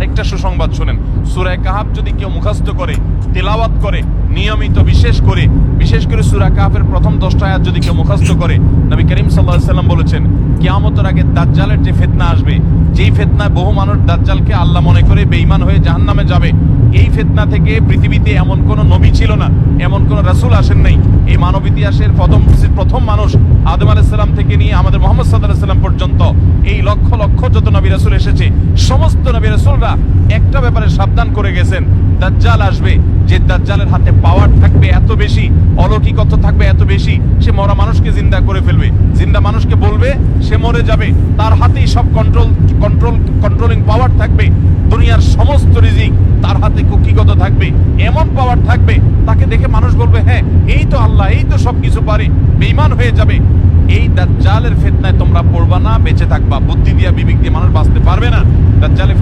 একটা সুসংবাদ শুনেন, সূরা কাহাফ যদি কেউ মুখস্থ করে, তেলাওয়াত করে নিয়মিত, বিশেষ করে সূরা কাহাফের প্রথম 10টা আয়াত যদি কেউ মুখস্থ করে, নবী করিম সাল্লাল্লাহু আলাইহি সাল্লাম বলেছেন কিয়ামতের আগে দাজ্জালের যে ফিতনা আসবে, যেই ফিতনায় বহু মানুষ দাজ্জালকে আল্লাহ মনে করে বেঈমান হয়ে জাহান্নামে যাবে, এই ফিতনা থেকে পৃথিবীতে এমন কোন নবী ছিল না, এমন কোন রাসূল আসেন নাই। এই মানব ইতিহাসের প্রথম মানুষ আদম আলাইহিস সালাম থেকে নিয়ে আমাদের মুহাম্মদ সাল্লাল্লাহু আলাইহি সাল্লাম পর্যন্ত এই লক্ষ লক্ষ যত নবী রাসূল এসেছে, সমস্ত নবী রাসূলরা একটা ব্যাপারে সাবধান করে গেছেন, দাজ্জাল আসবে, যে দাজ্জালের হাতে পাওয়ার থাকবে এত বেশি, অলৌকিকত্ব থাকবে এত বেশি, সে মরা মানুষকে জিন্দা করে ফেলবে, জিন্দা মানুষকে বলবে সে মরে যাবে, তার হাতেই সব কন্ট্রোলিং পাওয়ার থাকবে, দুনিয়ার সমস্ত রিজিক তার হাতে কুক্ষিগত থাকবে, এমন পাওয়ার থাকবে তাকে দেখে মানুষ বলবে হ্যাঁ এই তো আল্লাহ, এই তো সবকিছু পারে, বেঈমান হয়ে যাবে। এই দাজ্জালের ফিতনায় তোমরা পড়বা না, বেঁচে থাকবা, বুদ্ধি দিয়া বিবেক দিয়ে মানুষ বাঁচতে পারবে না। দাজ্জালের